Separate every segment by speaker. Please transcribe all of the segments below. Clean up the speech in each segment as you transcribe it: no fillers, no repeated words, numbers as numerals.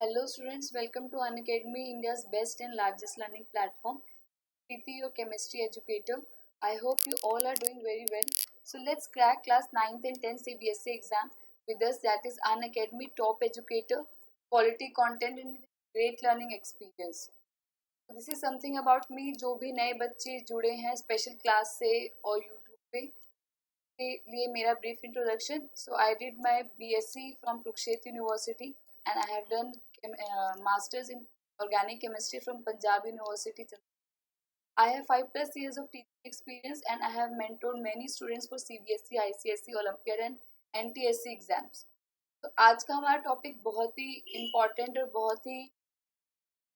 Speaker 1: Hello students, welcome to Unacademy, India's best and largest learning platform. Preeti, your chemistry educator. I hope you all are doing very well. So let's crack class 9th and 10th CBSE exam with us, that is Unacademy top educator, quality content and great learning experience. So this is something about me. जो भी नए बच्चे जुड़े हैं special class से और YouTube पे के लिए मेरा brief introduction. So I did my BSc from Kurukshetra University and I have done masters in organic chemistry from Punjab University. I have 5+ years of teaching experience and I have mentored many students for CBSE, ICSE, Olympiad and NTSC exams. तो आज का हमारा topic बहुत ही important और बहुत ही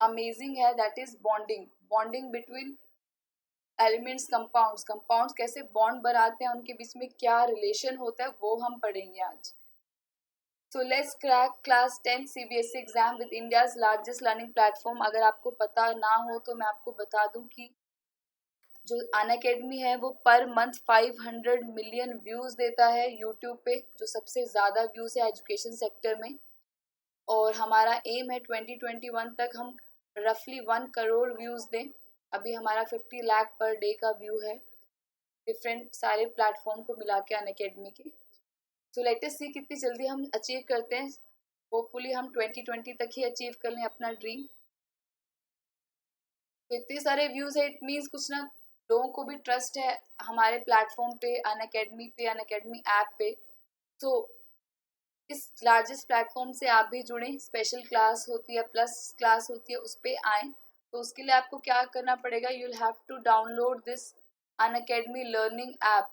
Speaker 1: amazing है, that is bonding between elements, compounds कैसे bond बनाते हैं, उनके बीच में क्या रिलेशन होता है वो हम पढ़ेंगे आज. So let's crack class 10 CBSE exam with India's largest learning platform. अगर आपको पता ना हो तो मैं आपको बता दूं कि जो अनअकैडमी है वो पर मंथ 500 मिलियन व्यूज देता है यूट्यूब पे, जो सबसे ज़्यादा व्यूज है एजुकेशन सेक्टर में. और हमारा एम है 2021 तक हम रफली 1 करोड़ व्यूज दें. अभी हमारा 50 लाख पर डे का व्यू है डिफरेंट सारे प्लेटफॉर्म को मिला के अनअकैडमी के. सो लेट अस सी कितनी जल्दी हम अचीव करते हैं. होपफुली हम 2020 तक ही अचीव कर लें अपना ड्रीम. तो इतने सारे व्यूज है, इट मीन्स कुछ ना लोगों को भी ट्रस्ट है हमारे प्लेटफॉर्म पे, अनअकैडमी ऐप पे. तो इस लार्जेस्ट प्लेटफॉर्म से आप भी जुड़ें. स्पेशल क्लास होती है, प्लस क्लास होती है, उस पर आएँ. तो उसके लिए आपको क्या करना पड़ेगा, you will have to download this Unacademy learning app.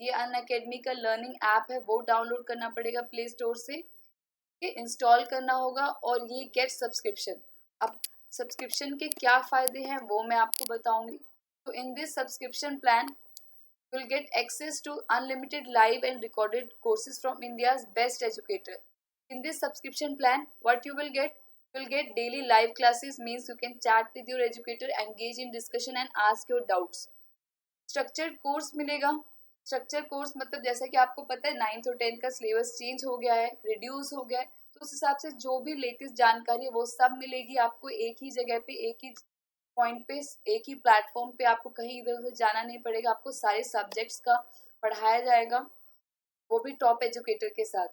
Speaker 1: ये अनअकैडमी का लर्निंग ऐप है, वो डाउनलोड करना पड़ेगा प्ले स्टोर से, ये इंस्टॉल करना होगा. और ये गेट सब्सक्रिप्शन. अब सब्सक्रिप्शन के क्या फ़ायदे हैं वो मैं आपको बताऊंगी. तो in this subscription plan you will get access to unlimited live and recorded courses from India's best educator. In this subscription plan, what you will get daily live classes, means you can chat with your educator, engage in discussion and ask your doubts. Structured course मिलेगा. Structure course मतलब जैसा कि आपको पता है 9th और 10th का syllabus change हो गया है, रिड्यूस हो गया है, तो उस हिसाब से जो भी लेटेस्ट जानकारी है वो सब मिलेगी आपको एक ही जगह पे, एक ही पॉइंट पे, एक ही प्लेटफॉर्म पे. आपको कहीं इधर उधर जाना नहीं पड़ेगा. आपको सारे सब्जेक्ट्स का पढ़ाया जाएगा, वो भी टॉप एजुकेटर के साथ.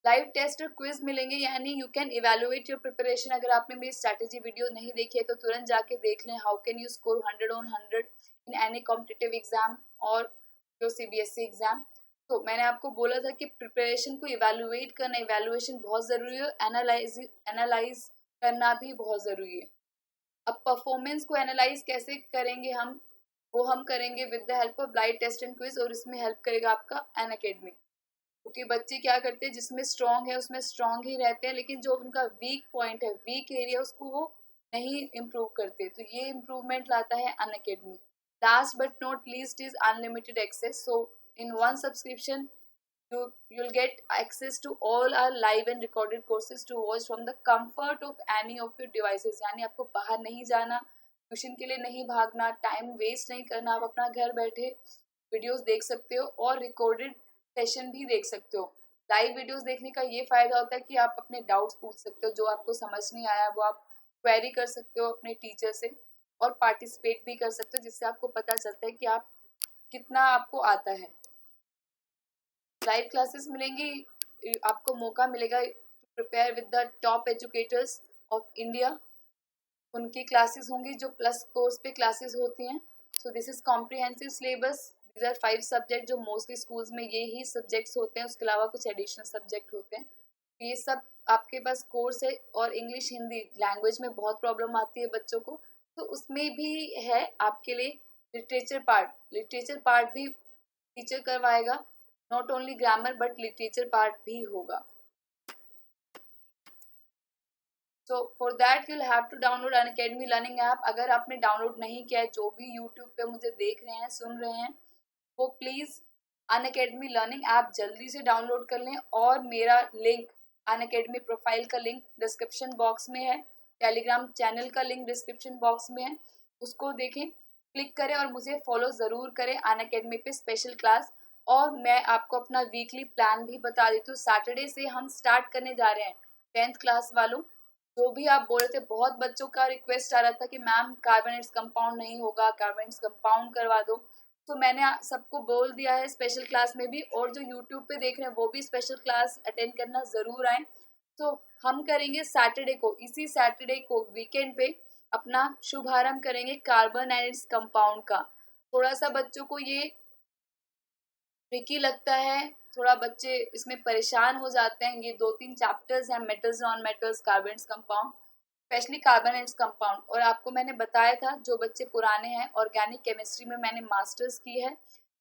Speaker 1: लाइव टेस्ट और क्विज मिलेंगे, यानी you can evaluate your preparation. अगर आपने मेरी स्ट्रैटेजी वीडियो नहीं देखी है तो तुरंत जाके देख लें. How can you score 100 on 100 in any competitive exam और योर CBSE एग्जाम. तो मैंने आपको बोला था कि प्रिपरेशन को इवेलुएट करना, इवेलुएशन बहुत ज़रूरी है, एनालाइज करना भी बहुत ज़रूरी है. अब परफॉर्मेंस को एनालाइज कैसे करेंगे हम, वो हम करेंगे with the help of live test and quiz, और इसमें हेल्प करेगा आपका अनअकैडमी. क्योंकि बच्चे क्या करते हैं, जिसमें स्ट्रॉन्ग है उसमें स्ट्रॉन्ग ही रहते हैं, लेकिन जो उनका वीक पॉइंट है, वीक एरिया, उसको वो नहीं इम्प्रूव करते. तो ये इम्प्रूवमेंट लाता है Unacademy. Last but not least is unlimited access. So in one subscription you'll get access to all our live and recorded courses to watch from the comfort of any of your devices. यानी आपको बाहर नहीं जाना, tuition के लिए नहीं भागना, time waste नहीं करना. आप अपना घर बैठे वीडियोस देख सकते हो और रिकॉर्डेड सेशन भी देख सकते हो. लाइव वीडियोस देखने का ये फ़ायदा होता है कि आप अपने डाउट्स पूछ सकते हो, जो आपको समझ नहीं आया वो आप क्वेरी कर सकते हो अपने टीचर से, और पार्टिसिपेट भी कर सकते हो, जिससे आपको पता चलता है कि आप कितना आपको आता है. लाइव क्लासेस मिलेंगी, आपको मौका मिलेगा to prepare with the top educators of India. उनकी क्लासेस होंगी जो प्लस कोर्स पे क्लासेस होती हैं. So this is comprehensive syllabus. These are 5 subject जो मोस्टली स्कूल्स में ये ही सब्जेक्ट्स होते हैं, उसके अलावा कुछ एडिशनल सब्जेक्ट होते हैं. ये सब आपके पास कोर्स है. और इंग्लिश हिंदी लैंग्वेज में बहुत प्रॉब्लम आती है बच्चों को, तो उसमें भी है आपके लिए लिटरेचर पार्ट भी टीचर करवाएगा. Not only grammar but literature part भी होगा. So for that you'll have to download Unacademy learning app. अगर आपने डाउनलोड नहीं किया है, जो भी यूट्यूब पे मुझे देख रहे हैं, सुन रहे हैं, वो प्लीज़ अनअकैडमी लर्निंग ऐप जल्दी से डाउनलोड कर लें. और मेरा लिंक, अनअकैडमी प्रोफाइल का लिंक डिस्क्रिप्शन बॉक्स में है, टेलीग्राम चैनल का लिंक डिस्क्रिप्शन बॉक्स में है, उसको देखें, क्लिक करें और मुझे फॉलो ज़रूर करें अनअकैडमी पे स्पेशल क्लास. और मैं आपको अपना वीकली प्लान भी बता देती हूँ. सैटरडे से हम स्टार्ट करने जा रहे हैं 10th क्लास वालों. जो भी आप बोल रहे थे, बहुत बच्चों का रिक्वेस्ट आ रहा था कि मैम कार्बोनेट्स कंपाउंड नहीं होगा, कार्बोनेट्स कंपाउंड करवा दो। तो मैंने सबको बोल दिया है स्पेशल क्लास में भी, और जो यूट्यूब पे देख रहे हैं वो भी स्पेशल क्लास अटेंड करना ज़रूर आए। तो हम करेंगे सैटरडे को, इसी सैटरडे को वीकेंड पे अपना शुभारंभ करेंगे कार्बोनेट्स कंपाउंड का। थोड़ा सा बच्चों को ये ट्रिकी लगता है, थोड़ा बच्चे इसमें परेशान हो जाते हैं। ये 2-3 चैप्टर्स हैं, metals, non metals, carbons compound, specially carbonates compound. और आपको मैंने बताया था जो बच्चे पुराने हैं, ऑर्गेनिक केमिस्ट्री में मैंने मास्टर्स की है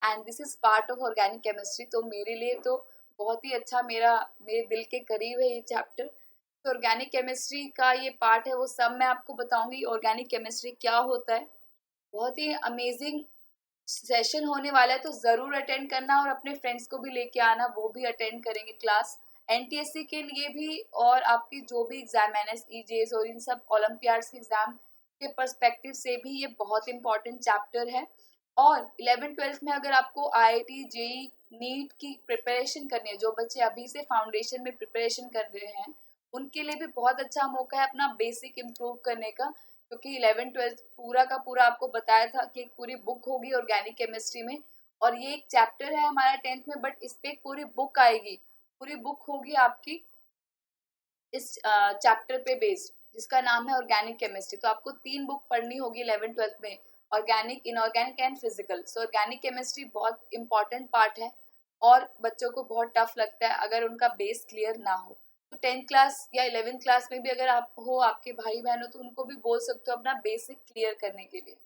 Speaker 1: and this is part of organic chemistry. तो मेरे लिए तो बहुत ही अच्छा, मेरे दिल के करीब है ये चैप्टर। तो ऑर्गेनिक केमिस्ट्री का ये पार्ट है, वो सब मैं आपको बताऊंगी ऑर्गेनिक केमिस्ट्री क्या होता है। बहुत ही अमेजिंग सेशन होने वाला है, तो ज़रूर अटेंड करना और अपने फ्रेंड्स को भी लेके आना, वो भी अटेंड करेंगे क्लास। एनटीएससी के लिए भी और आपकी जो भी एग्जाम एनएस ईजेस और इन सब ओलंपियाड्स के एग्जाम के पर्सपेक्टिव से भी ये बहुत इंपॉर्टेंट चैप्टर है। और 11th-12th में अगर आपको आईआईटी जेई नीट की प्रिपरेशन करनी है, जो बच्चे अभी से फाउंडेशन में प्रिपरेशन कर रहे हैं, उनके लिए भी बहुत अच्छा मौका है अपना बेसिक इम्प्रूव करने का। क्योंकि 11th-12th पूरा का पूरा आपको बताया था कि एक पूरी बुक होगी ऑर्गेनिक केमिस्ट्री में, और ये एक चैप्टर है हमारा 10th में, बट इस पे एक पूरी बुक आएगी, पूरी बुक होगी आपकी इस चैप्टर पे बेस्ड, जिसका नाम है ऑर्गेनिक केमिस्ट्री। तो आपको 3 बुक पढ़नी होगी 11th-12th में, organic, inorganic and physical. So organic chemistry बहुत इंपॉर्टेंट पार्ट है और बच्चों को बहुत टफ लगता है अगर उनका बेस क्लियर ना हो। तो 10th क्लास या 11th क्लास में भी अगर आप हो, आपके भाई बहन हो, तो उनको भी बोल सकते हो अपना बेसिक क्लियर करने के लिए।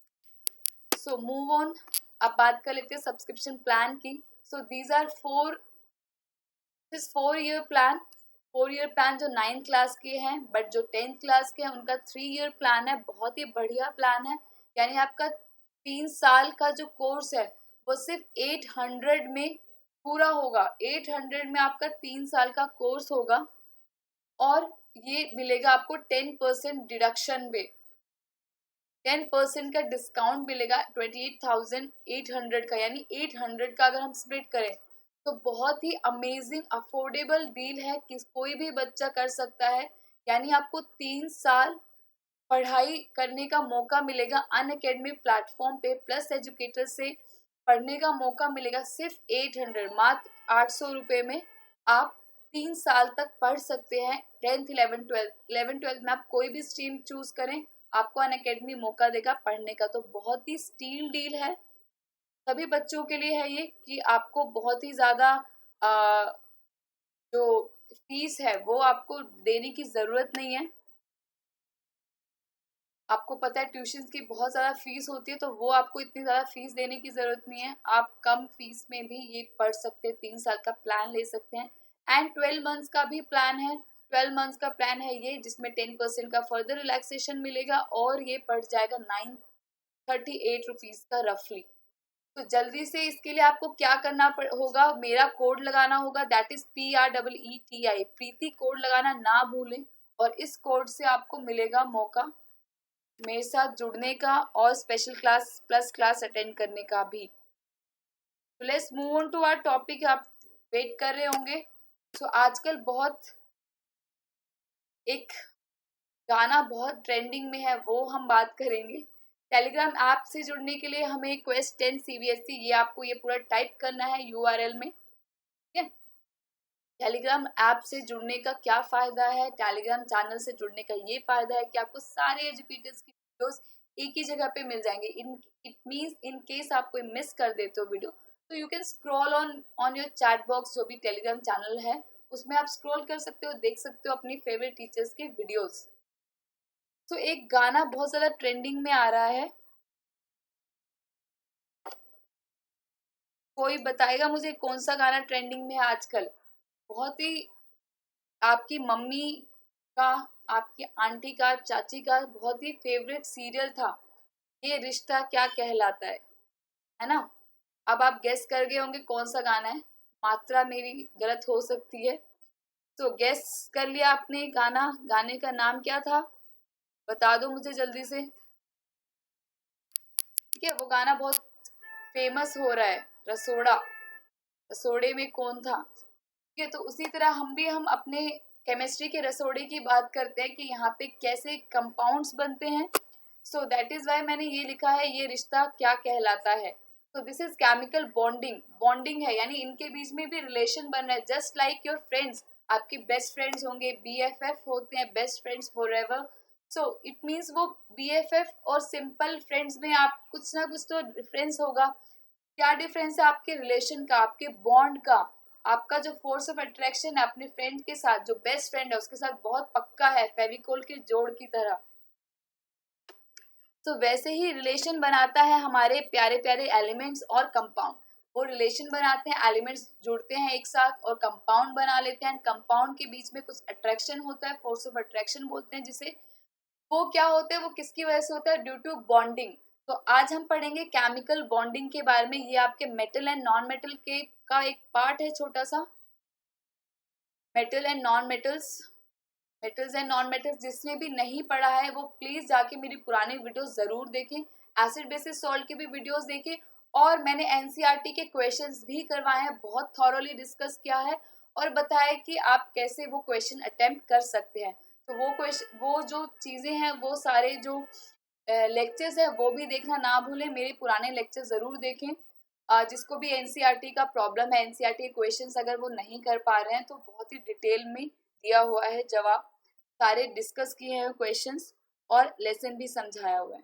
Speaker 1: सो मूव ऑन, अब बात कर लेते हैं सब्सक्रिप्शन प्लान की। So these are 4 year plan. 4 year plan जो 9th क्लास के हैं, बट जो 10th क्लास के हैं उनका 3 ईयर प्लान है। बहुत ही बढ़िया प्लान है, यानी आपका 3 साल का जो कोर्स है वो सिर्फ 800 में पूरा होगा। 800 में आपका 3 साल का कोर्स होगा और ये मिलेगा आपको 10% डिडक्शन पे, 10% का डिस्काउंट मिलेगा 28,800 का, यानी 800 का अगर हम स्प्लिट करें तो बहुत ही अमेजिंग अफोर्डेबल डील है कि कोई भी बच्चा कर सकता है। यानी आपको 3 साल पढ़ाई करने का मौका मिलेगा अनअकैडमी प्लेटफॉर्म पे, प्लस एजुकेटर से पढ़ने का मौका मिलेगा सिर्फ 800, मात्र 800 रुपये में आप 3 साल तक पढ़ सकते हैं। 10th 11th 12th 11th 12th में आप कोई भी स्ट्रीम चूज करें, आपको अनअकैडमी मौका देगा पढ़ने का। तो बहुत ही स्टील डील है, सभी बच्चों के लिए है ये, कि आपको बहुत ही ज़्यादा जो फीस है वो आपको देने की ज़रूरत नहीं है। आपको पता है ट्यूशन की बहुत ज़्यादा फीस होती है, तो वो आपको इतनी ज़्यादा फीस देने की ज़रूरत नहीं है। आप कम फीस में भी ये पढ़ सकते हैं, 3 साल का प्लान ले सकते हैं। एंड 12 मंथ्स का भी प्लान है। 12 मंथ्स का प्लान है ये, जिसमें 10% का फर्दर रिलैक्सेशन मिलेगा और ये पड़ जाएगा 938 रुपीज़ का रफली। तो जल्दी से इसके लिए आपको क्या करना होगा, मेरा कोड लगाना होगा, that is PREETI, Preeti code लगाना ना भूलें। और इस कोड से आपको मिलेगा मौका मेरे साथ जुड़ने का और special class plus class attend करने का भी। तो let's move on to our topic. आप वेट कर रहे होंगे। सो आजकल बहुत एक गाना बहुत ट्रेंडिंग में है, वो हम बात करेंगे। टेलीग्राम ऐप से जुड़ने के लिए हमें क्वेस्ट 10 CBSE, ये आपको ये पूरा टाइप करना है URL में, ठीक है। टेलीग्राम ऐप से जुड़ने का क्या फ़ायदा है, टेलीग्राम चैनल से जुड़ने का ये फ़ायदा है कि आपको सारे एजुकेटर्स की वीडियोस एक ही जगह पे मिल जाएंगे। इट मीन्स इन केस आप कोई मिस कर देते हो वीडियो, तो you can scroll on your chat box, जो भी टेलीग्राम चैनल है उसमें आप स्क्रॉल कर सकते हो, देख सकते हो अपनी फेवरेट टीचर्स के वीडियोस। तो एक गाना बहुत ज़्यादा ट्रेंडिंग में आ रहा है, कोई बताएगा मुझे कौन सा गाना ट्रेंडिंग में है आजकल? बहुत ही आपकी मम्मी का, आपकी आंटी का, चाची का बहुत ही फेवरेट सीरियल था, ये रिश्ता क्या कहलाता है ना। अब आप गेस कर गए होंगे कौन सा गाना है, मात्रा मेरी गलत हो सकती है। तो गेस कर लिया आपने गाना, गाने का नाम क्या था, बता दो मुझे जल्दी से। ठीक है, वो गाना बहुत फेमस हो रहा है, रसोड़ा, रसोड़े में कौन था। ठीक है, तो उसी तरह हम अपने केमिस्ट्री के रसोड़े की बात करते हैं कि यहाँ पे कैसे कंपाउंड्स बनते हैं। सो दैट इज वाई मैंने ये लिखा है ये रिश्ता क्या कहलाता है। तो this is chemical bonding. Bonding है यानी इनके बीच में भी रिलेशन बन रहा है, जस्ट लाइक योर फ्रेंड्स। आपके बेस्ट फ्रेंड्स होंगे, BFF होते हैं, best friends for ever. So it means वो BFF और सिंपल फ्रेंड्स में आप कुछ ना कुछ तो डिफरेंस होगा। क्या डिफरेंस है आपके रिलेशन का, आपके बॉन्ड का। आपका जो फोर्स ऑफ अट्रैक्शन है अपने फ्रेंड के साथ, जो बेस्ट फ्रेंड है उसके साथ बहुत पक्का है, फेविकोल के जोड़ की तरह। तो वैसे ही रिलेशन बनाता है हमारे प्यारे प्यारे एलिमेंट्स और कंपाउंड। वो रिलेशन बनाते हैं, एलिमेंट्स जुड़ते हैं एक साथ और कंपाउंड बना लेते हैं। कंपाउंड के बीच में कुछ अट्रैक्शन होता है, फोर्स ऑफ अट्रैक्शन बोलते हैं जिसे। वो क्या होता है, वो किसकी वजह से होता है, ड्यू टू बॉन्डिंग। तो आज हम पढ़ेंगे केमिकल बॉन्डिंग के बारे में। ये आपके मेटल एंड नॉन मेटल के का एक पार्ट है छोटा सा। Metal and non metals, metals and non metals. जिसने भी नहीं पढ़ा है वो प्लीज जाके मेरी पुरानी वीडियोस जरूर देखें। एसिड बेसिस सॉल्ट की भी वीडियोस देखें। और मैंने एनसीईआरटी के क्वेश्चंस भी करवाए हैं, बहुत थॉरोली डिस्कस किया है और बताया कि आप कैसे वो क्वेश्चन अटेम्प्ट कर सकते हैं। तो वो जो चीजें हैं, वो सारे जो लेक्चर्स है वो भी देखना ना भूलें। मेरे पुराने लेक्चर जरूर देखें। जिसको भी एनसीईआरटी का प्रॉब्लम है, एनसीईआरटी क्वेश्चंस अगर वो नहीं कर पा रहे हैं तो बहुत ही डिटेल में दिया हुआ है जवाब, सारे डिस्कस किए हैं क्वेश्चंस और लेसन भी समझाया हुआ है।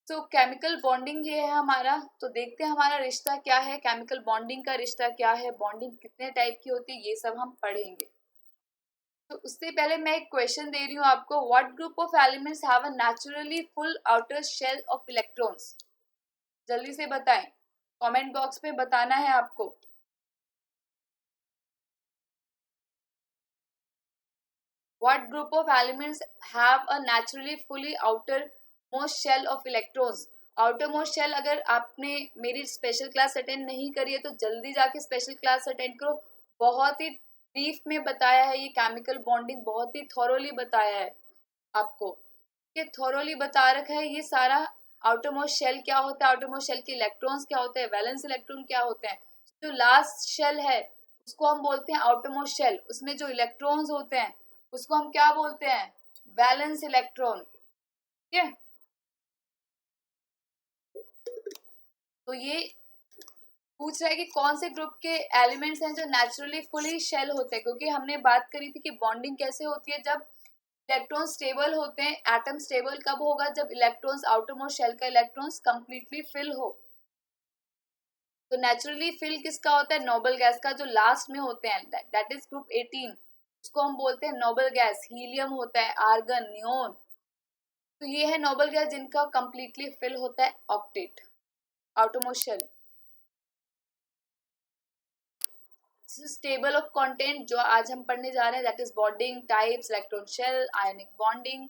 Speaker 1: तो केमिकल बॉन्डिंग ये है हमारा। तो देखते हैं हमारा रिश्ता क्या है, केमिकल बॉन्डिंग का रिश्ता क्या है, बॉन्डिंग कितने टाइप की होती है, ये सब हम पढ़ेंगे। तो उससे पहले मैं एक क्वेश्चन दे रही हूँ आपको। What group of elements have a naturally full outer shell of electrons. जल्दी से बताएं, कमेंट बॉक्स में बताना है आपको। What group of elements have a naturally fully outermost shell of electrons? Outermost shell, अगर आपने मेरी स्पेशल क्लास अटेंड नहीं करी है तो जल्दी जाके स्पेशल क्लास अटेंड करो। बहुत ही ब्रीफ में बताया है ये केमिकल बॉन्डिंग, बहुत ही थॉरोली बताया है आपको। ये थॉरोली बता रखा है ये सारा। आउटर मोस्ट शेल क्या होता है, आउटर मोस्ट शेल के इलेक्ट्रॉन्स क्या होते हैं, वैलेंस इलेक्ट्रॉन क्या होते हैं। जो लास्ट शेल है उसको हम बोलते हैं आउटर मोस्ट शेल। उसमें जो इलेक्ट्रॉन्स होते हैं उसको हम क्या बोलते हैं, वैलेंस इलेक्ट्रॉन। ठीक है। तो ये पूछ रहा है कि कौन से ग्रुप के एलिमेंट्स हैं जो नेचुरली फुली शेल होते हैं, क्योंकि हमने बात करी थी कि बॉन्डिंग कैसे होती है जब इलेक्ट्रॉन स्टेबल होते हैं। एटम स्टेबल कब होगा, जब इलेक्ट्रॉन्स आउटर मोस्ट शेल का इलेक्ट्रॉन्स कंप्लीटली फिल हो। तो नेचुरली फिल किसका होता है, नोबल गैस का, जो लास्ट में होते हैं, दैट इज ग्रुप 18। उसको हम बोलते हैं नोबल गैस। हीलियम होता है, आर्गन, नियोन। तो ये है नोबल गैस जिनका कंप्लीटली फिल होता है octet, outermost shell. Table of content जो आज हम पढ़ने जा रहे हैं, that is bonding types, electron shell, ionic bonding,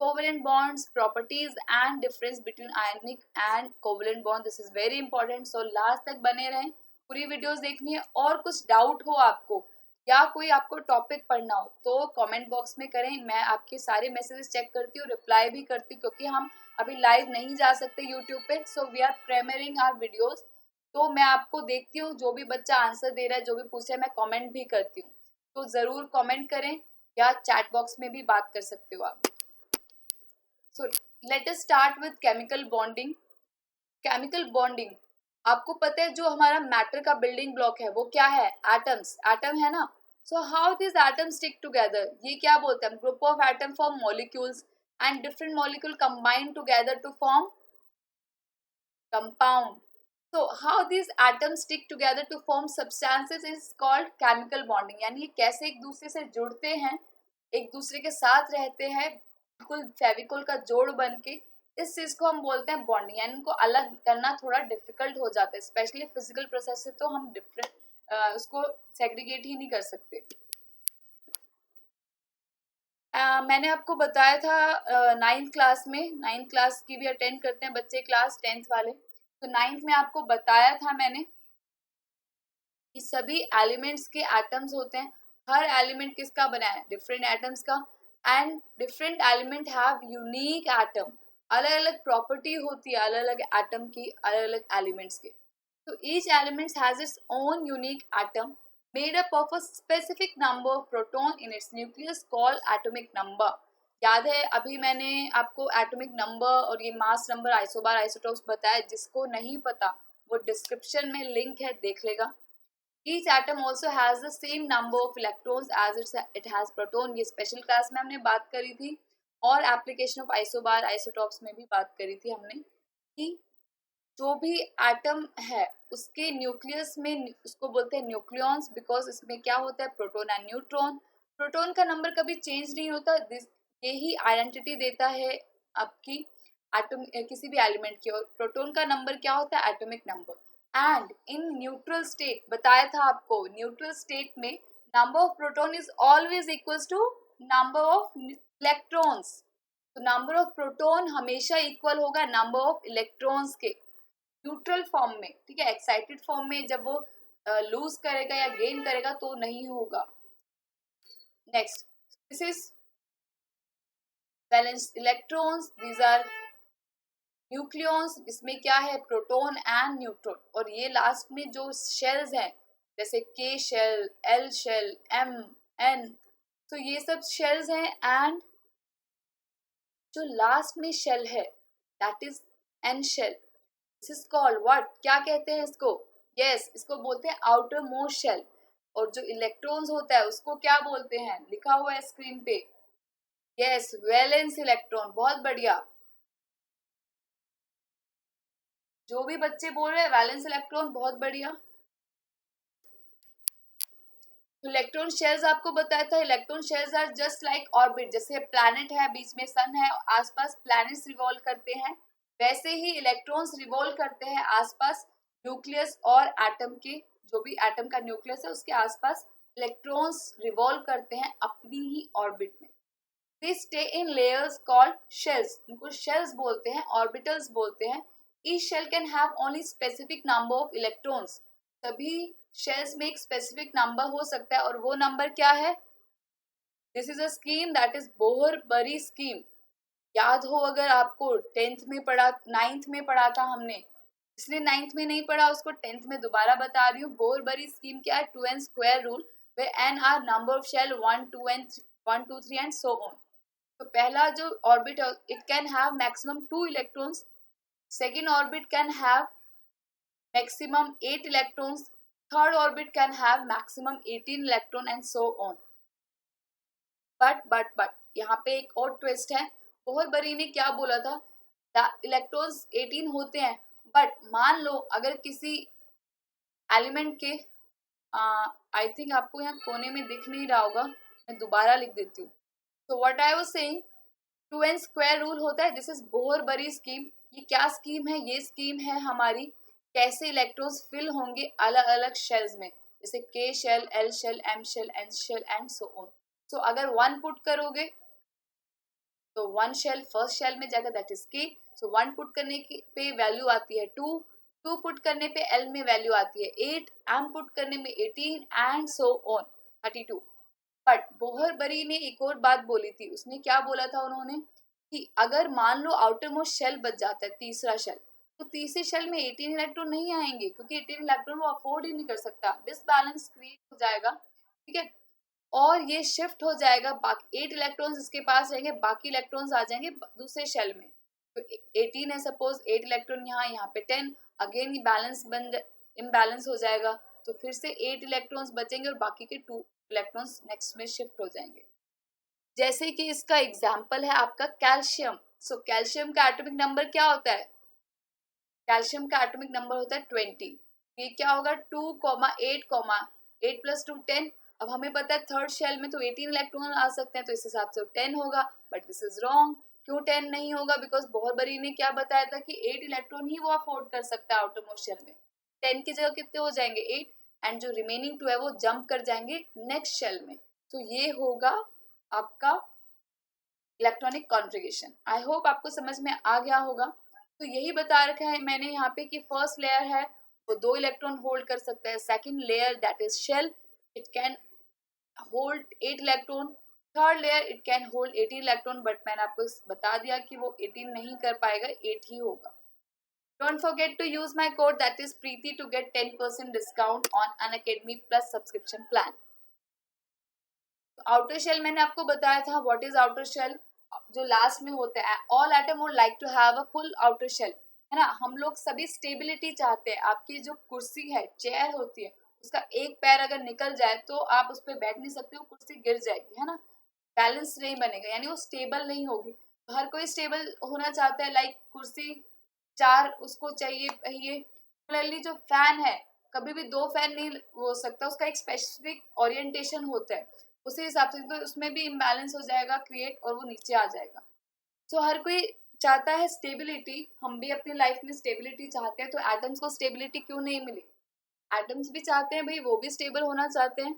Speaker 1: covalent bonds, properties and difference between ionic and covalent bond. This is very important, so last तक बने रहें, पूरी वीडियोस देखनी है। और कुछ डाउट हो आपको या कोई आपको टॉपिक पढ़ना हो तो कमेंट बॉक्स में करें। मैं आपके सारे मैसेजेस चेक करती हूँ, रिप्लाई भी करती हूँ, क्योंकि हम अभी लाइव नहीं जा सकते यूट्यूब पे। So we are premiering our videos. तो मैं आपको देखती हूँ, जो भी बच्चा आंसर दे रहा है, जो भी पूछ रहा है, मैं कमेंट भी करती हूँ। तो जरूर कमेंट करें या चैट बॉक्स में भी बात कर सकते हो आप। So let us start with chemical bonding. Chemical bonding, आपको पता है जो हमारा मैटर का बिल्डिंग ब्लॉक है वो क्या है, एटम्स। एटम है ना। So how this atoms stick together, ये क्या बोलते हैं, group of atom form molecules and different molecule combine together to form compound. So how these atoms stick together to form substances is called chemical bonding। यानी ये कैसे एक दूसरे से जुड़ते हैं, एक दूसरे के साथ रहते हैं, बिल्कुल फेविकोल का जोड़ बन के। इस चीज को हम बोलते हैं बॉन्डिंग। यानी इनको अलग करना थोड़ा डिफिकल्ट हो जाता है, स्पेशली फिजिकल प्रोसेस से तो हम डिफरेंट उसको सेग्रीगेट ही नहीं कर सकते। मैंने आपको बताया था नाइन्थ क्लास में, नाइन्थ क्लास की भी अटेंड करते हैं बच्चे क्लास 10th वाले। तो नाइन्थ में आपको बताया था मैंने कि सभी एलिमेंट्स के एटम्स होते हैं। हर एलिमेंट किसका बना है, डिफरेंट एटम्स का। And different element have unique atom, अलग अलग प्रॉपर्टी होती है अलग अलग एटम की, अलग अलग एलिमेंट्स के। तो each element has its own unique atom made up of a specific number of proton in its nucleus called atomic number. याद है अभी मैंने आपको एटॉमिक नंबर और ये मास नंबर, आइसोबार, आइसोटॉप्स बताया। जिसको नहीं पता वो डिस्क्रिप्शन में लिंक है, देख लेगा। Each atom also has the same number of electrons as it has proton। ये स्पेशल क्लास में हमने बात करी थी, और एप्लीकेशन ऑफ आइसोबार, आइसोटॉप्स में भी बात करी थी हमने, कि जो भी एटम है उसके न्यूक्लियस में, उसको बोलते हैं न्यूक्लियॉन्स, बिकॉज इसमें क्या होता है, प्रोटॉन एंड न्यूट्रॉन। प्रोटॉन का नंबर कभी चेंज नहीं होता। यही आइडेंटिटी देता है आपकी एटम, किसी भी एलिमेंट की। और प्रोटॉन का नंबर क्या होता है, atomic number. And in neutral state, बताया था आपको, न्यूट्रल स्टेट में number of proton is always equal to number of electrons. तो नंबर ऑफ प्रोटॉन हमेशा इक्वल होगा नंबर ऑफ इलेक्ट्रॉन्स के, न्यूट्रल फॉर्म में। ठीक है, एक्साइटेड फॉर्म में जब वो लूज करेगा या गेन करेगा तो नहीं होगा। Next, this is valence electrons, these are nucleons. इसमें क्या है, प्रोटॉन एंड न्यूट्रॉन। और ये लास्ट में जो शेल्स हैं, जैसे K shell, L shell, M, N, तो ये सब शेल्स हैं। एंड जो लास्ट में शेल है that is N shell. This is called what, क्या कहते हैं इसको, यस, इसको बोलते हैं आउटर मोस्ट शेल। और जो इलेक्ट्रॉन्स होता है उसको क्या बोलते हैं, लिखा हुआ है स्क्रीन पे, यस, वैलेंस इलेक्ट्रॉन। बहुत बढ़िया, जो भी बच्चे बोल रहे हैं वैलेंस इलेक्ट्रॉन, बहुत बढ़िया। इलेक्ट्रॉन शेल्स आपको बताया था, electron shells are just like orbit. जैसे प्लैनेट है, बीच में सन है, आसपास प्लैनेट्स रिवॉल्व करते हैं, वैसे ही इलेक्ट्रॉन्स रिवॉल्व करते हैं आसपास न्यूक्लियस और एटम के। जो भी एटम का न्यूक्लियस है उसके आसपास इलेक्ट्रॉन्स रिवॉल्व करते हैं अपनी ही ऑर्बिट में। They stay in layers called shells. इनको शेल्स बोलते हैं, ऑर्बिटल्स बोलते हैं। Each shell can have only specific number of electrons. सभी शेल्स में एक स्पेसिफिक नंबर हो सकता है, और वो नंबर क्या है, this is a scheme that is Bohr Bury scheme. याद हो अगर आपको, 10th में पढ़ा, 9th में पढ़ा था हमने, इसलिए 9th में नहीं पढ़ा उसको 10th में दोबारा बता रही हूँ। बोहर-बरी स्कीम क्या है, 2n square rule, where n are number of shell 1 2 and 1 2 3 and so on. तो पहला जो orbit, it can have maximum 2 electrons. Second orbit can have maximum 8 electrons, third orbit can have maximum 18 electron and so on। but यहाँ पे एक और twist है। बोहर-बरी ने क्या बोला था, इलेक्ट्रॉन्स 18 होते हैं, बट मान लो अगर किसी एलिमेंट के, आई थिंक आपको यहाँ कोने में दिख नहीं रहा होगा, मैं दोबारा लिख देती हूँ। तो what I was saying, 2n square rule होता है, दिस इज बोहर-बरी स्कीम। ये क्या स्कीम है, ये स्कीम है हमारी कैसे इलेक्ट्रॉन्स फिल होंगे अलग अलग शेल्स में, जैसे K shell, L shell, M shell, N shell and so on. So अगर 1 पुट करोगे तो 1 शेल फर्स्ट शेल में जाएगा, दैट इज के। सो 1 पुट करने की पे वैल्यू आती है 2, 2 पुट करने पे एल में वैल्यू आती है 8, एम पुट करने में 18 एंड सो ऑन 32। बट बोहर-बरी ने एक और बात बोली थी, उसने क्या बोला था उन्होंने, कि अगर मान लो आउटर मोस्ट शेल बच जाता है, तीसरा शेल, तो तीसरे शेल में 18 इलेक्ट्रॉन नहीं आएंगे, क्योंकि 18 इलेक्ट्रॉन वो अफोर्ड ही नहीं कर सकता, डिसबैलेंस क्रिएट हो जाएगा। ठीक है, और ये शिफ्ट हो जाएगा, बाकी 8 इलेक्ट्रॉन्स इसके पास रहेंगे, बाकी इलेक्ट्रॉन्स आ जाएंगे दूसरे शेल में। तो 18 है सपोज, 8 इलेक्ट्रॉन यहाँ पे 10, अगेन ये बैलेंस इम्बैलेंस हो जाएगा, तो फिर से 8 इलेक्ट्रॉन्स बचेंगे और बाकी के 2 इलेक्ट्रॉन्स नेक्स्ट में शिफ्ट हो जाएंगे। जैसे कि इसका एग्जाम्पल है आपका कैल्शियम। सो कैल्शियम का एटॉमिक नंबर क्या होता है, कैल्शियम का एटॉमिक नंबर होता है 20। ये क्या होगा, 2,8, 8 + 2 10। अब हमें पता है थर्ड शेल में तो 18 इलेक्ट्रॉन आ सकते हैं, तो इस हिसाब से 10 होगा, बट दिस इज रॉन्ग। क्यों 10 नहीं होगा, बिकॉज बोहर-बरी ने क्या बताया था कि 8 इलेक्ट्रॉन ही वो अफोर्ड कर सकता है आउटर मोस्ट शेल में। 10 की जगह कितने हो जाएंगे, 8, एंड जो रिमेनिंग 2 है वो जंप कर जाएंगे नेक्स्ट शेल में। तो ये होगा आपका इलेक्ट्रॉनिक कॉन्फ़िगरेशन। आई होप आपको समझ में आ गया होगा। तो यही बता रखा है मैंने यहाँ पे कि फर्स्ट लेयर है वो 2 इलेक्ट्रॉन होल्ड कर सकता है, second layer that is shell, it can hold 8 electron, third layer it can hold 18 electron, but मैंने आपको बता दिया कि वो 18 नहीं कर पाएगा, 8 ही होगा। Don't forget to use my code that is Preeti to get 10% discount on Unacademy Plus subscription plan. Outer shell मैंने आपको बताया था. What is outer shell? जो लास्ट में होता है. All atom would like to have a full outer shell, है ना. हम लोग सभी स्टेबिलिटी चाहते हैं. आपकी जो कुर्सी है, चेयर होती है, उसका एक पैर अगर निकल जाए तो आप उस पर बैठ नहीं सकते हो, कुर्सी गिर जाएगी, है ना. बैलेंस नहीं बनेगा, यानी वो स्टेबल नहीं होगी. हर कोई स्टेबल होना चाहता है. लाइक कुर्सी 4 उसको चाहिए. ये जो फैन है, कभी भी 2 फैन नहीं हो सकता, उसका एक स्पेसिफिक ओरिएंटेशन होता है. उसी हिसाब से तो उसमें भी इम्बैलेंस हो जाएगा क्रिएट, और वो नीचे आ जाएगा. सो हर कोई चाहता है स्टेबिलिटी. हम भी अपनी लाइफ में स्टेबिलिटी चाहते हैं. तो एटम्स को स्टेबिलिटी क्यों नहीं मिली? एटम्स भी चाहते हैं भाई, वो भी स्टेबल होना चाहते हैं.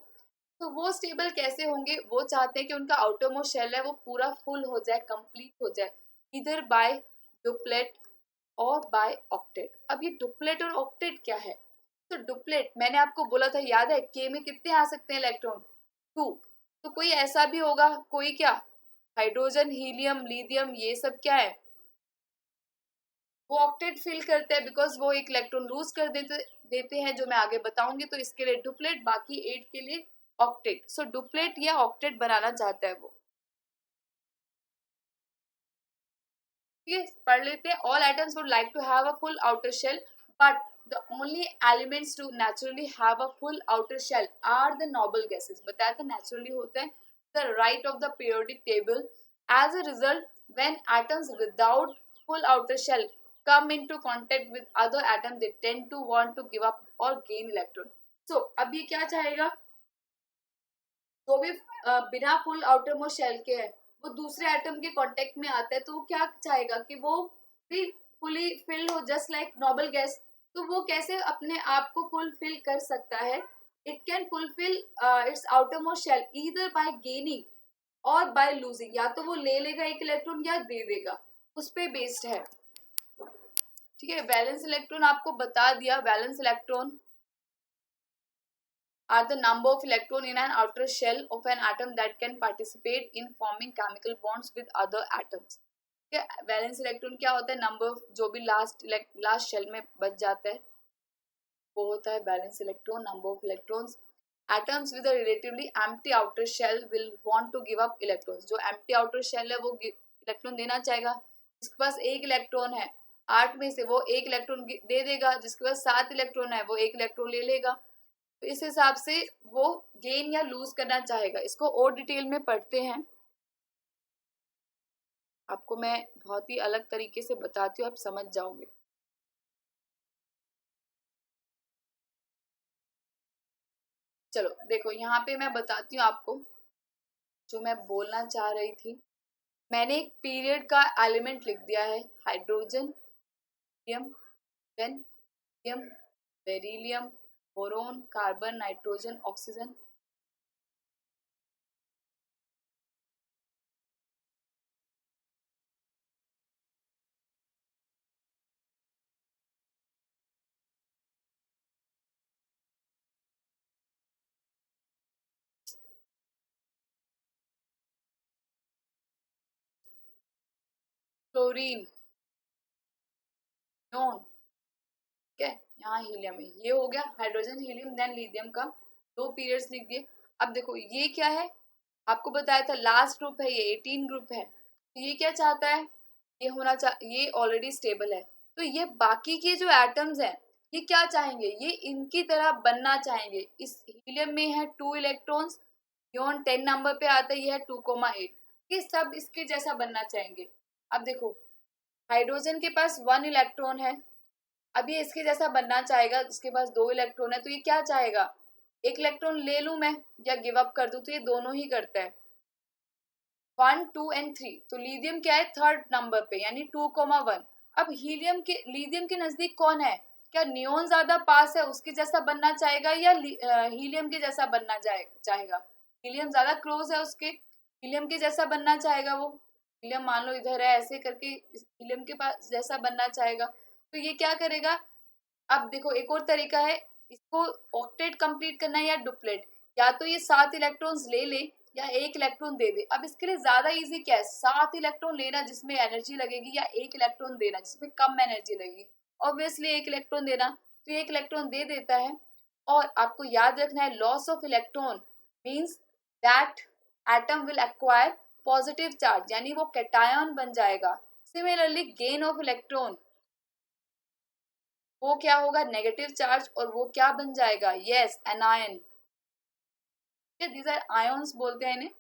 Speaker 1: तो वो स्टेबल कैसे होंगे? वो चाहते हैं कि उनका आउटरमोस्ट शेल है वो पूरा फुल हो जाए, कंप्लीट हो जाए, इधर बाय डुप्लेट और बाय ऑक्टेट. अब ये डुप्लेट और ऑक्टेट क्या है? तो डुप्लेट मैंने आपको बोला था, याद है, के में कितने आ सकते हैं इलेक्ट्रॉन? 2. तो कोई ऐसा भी होगा, कोई क्या, हाइड्रोजन, हीलियम, लिथियम, ये सब क्या है, वो ऑक्टेट फिल करते हैं, बिकॉज वो एक इलेक्ट्रॉन लूज कर देते हैं, जो मैं आगे बताऊंगी. तो इसके लिए डुप्लेट, बाकी 8 के लिए ऑक्टेट. सो डुप्लेट या ऑक्टेट बनाना चाहता है वो. ठीक है, पढ़ लेते हैं. All atoms would like to have a full outer shell, but the only elements to naturally have a full outer shell are the noble gases. बताया था naturally होता है the right of the periodic table. As a result, when atoms without full outer shell come into contact with other atoms, they tend to want to give up or gain electron. So अब ये क्या चाहेगा? तो भी बिना full outer most shell के है, वो दूसरे एटम के कांटेक्ट में आता है, तो वो क्या चाहेगा कि वो भी फुली फिल हो, जस्ट लाइक नोबल गैस. तो वो कैसे अपने आप को फुलफिल कर सकता है? It can fulfil its outermost shell either by gaining और बाय लूजिंग. या तो वो ले लेगा एक इलेक्ट्रॉन या दे देगा, उस पे बेस्ड है. ठीक है, वैलेंस इलेक्ट्रॉन आपको बता दिया. Valence electron are the number of electron in an outer shell of an atom that can participate in forming chemical bonds with other atoms. Valence electron क्या होता है? नंबर जो भी लास्ट शेल में बच जाता है वो होता है valence electron. Number of electrons. Atoms with a relatively empty outer shell will want to give up electrons. जो एम्प्टी आउटर शेल है वो इलेक्ट्रॉन देना चाहेगा. जिसके पास एक इलेक्ट्रॉन है 8 में से, वो एक इलेक्ट्रॉन दे देगा. जिसके पास 7 इलेक्ट्रॉन है वो एक इलेक्ट्रॉन ले लेगा. तो इस हिसाब से वो गेन या लूज करना चाहेगा. इसको और डिटेल में पढ़ते हैं. आपको मैं बहुत ही अलग तरीके से बताती हूँ, आप समझ जाओगे. चलो देखो, यहाँ पे मैं बताती हूँ आपको जो मैं बोलना चाह रही थी. मैंने एक पीरियड का एलिमेंट लिख दिया है. Hydrogen, helium, then helium, beryllium, boron, carbon, nitrogen, oxygen. Chlorine, neon. ठीक है, यहाँ हीलियम है. ये हो गया हाइड्रोजन, हीलियम, देन लिथियम का 2 पीरियड्स लिख दिए. अब देखो ये क्या है, आपको बताया था लास्ट ग्रुप है, ये 18 ग्रुप है. तो ये क्या चाहता है? ये ऑलरेडी स्टेबल है. तो ये बाकी के जो एटम्स हैं ये क्या चाहेंगे? ये इनकी तरह बनना चाहेंगे. इस हीलियम में है 2 इलेक्ट्रॉन्स, नियॉन 10 नंबर पे आता है, ये है 2,8. ये सब इसके जैसा बनना चाहेंगे. अब देखो हाइड्रोजन के पास 1 इलेक्ट्रॉन है. अब ये इसके जैसा बनना चाहेगा. जिसके पास 2 इलेक्ट्रॉन है तो ये क्या चाहेगा? एक इलेक्ट्रॉन ले लूं मैं या गिव अप कर दूं? तो ये दोनों ही करता है. 1, 2 एंड 3. तो लिथियम क्या है? 3rd नंबर पे, यानी 2,1. अब लिथियम के नजदीक कौन है? क्या नियोन ज्यादा पास है, उसके जैसा बनना चाहेगा, या हीलियम के जैसा बनना चाहेगा? हीलियम ज्यादा क्लोज है उसके, हीलियम के जैसा बनना चाहेगा वो. हीलियम मान लो इधर है, ऐसे करके हीलियम के पास जैसा बनना चाहेगा. तो ये क्या करेगा? अब देखो एक और तरीका है इसको ऑक्टेट कंप्लीट करना है या डुप्लेट. या तो ये 7 इलेक्ट्रॉन्स ले ले या एक इलेक्ट्रॉन दे दे. अब इसके लिए ज्यादा इजी क्या है? 7 इलेक्ट्रॉन लेना जिसमें एनर्जी लगेगी, या एक इलेक्ट्रॉन देना जिसमें कम एनर्जी लगेगी. ऑब्वियसली एक इलेक्ट्रॉन देना, तो एक इलेक्ट्रॉन दे देता है। और आपको याद रखना है loss of electron means that atom will acquire positive charge, यानी वो कैटायन बन जाएगा। सिमिलरली गेन ऑफ इलेक्ट्रॉन, वो क्या होगा, नेगेटिव चार्ज, और वो क्या बन जाएगा, yes anion. These are ions बोलते हैं इन्हें।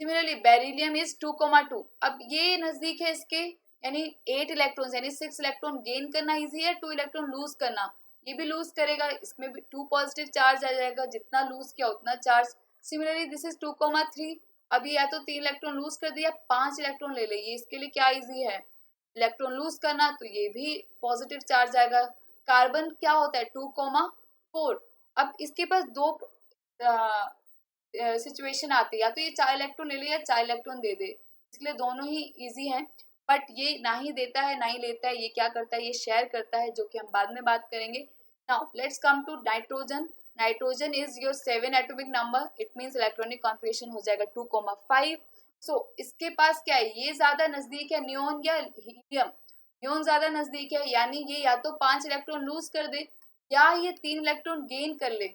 Speaker 1: Similarly beryllium is 2,2। अब ये नजदीक है इसके, यानी 8 इलेक्ट्रॉन्स यानी 6 इलेक्ट्रॉन गेन करना इजी है, 2 इलेक्ट्रॉन लूज करना, ये भी लूज करेगा, इसमें भी 2 पॉजिटिव चार्ज आ जाएगा, जितना लूज किया उतना चार्ज। Similarly this is 2,3। अभी या तो 3 इलेक्ट्रॉन लूज कर दिया, 5 इलेक्ट्रॉन ले ले, ये इसके लिए क्या इजी है, इलेक्ट्रॉन लूज करना, तो ये भी पॉजिटिव चार्ज आएगा। कार्बन क्या होता है 2,4। अब इसके पास दो सिचुएशन आती है, या तो ये 4 इलेक्ट्रॉन ले ले या 4 इलेक्ट्रॉन दे दे, इसलिए दोनों ही इजी हैं। बट ये ना ही देता है ना ही लेता है, ये क्या करता है, ये शेयर करता है, जो कि हम बाद में बात करेंगे। Now let's come to nitrogen. Nitrogen is your 7 atomic number, it means electronic configuration हो जाएगा 2,5। सो इसके पास क्या है, ये ज्यादा नजदीक है नियोन या हीलियम, नियोन ज्यादा नजदीक है, यानी ये या तो 5 इलेक्ट्रॉन लूज कर दे या ये 3 इलेक्ट्रॉन गेन कर ले।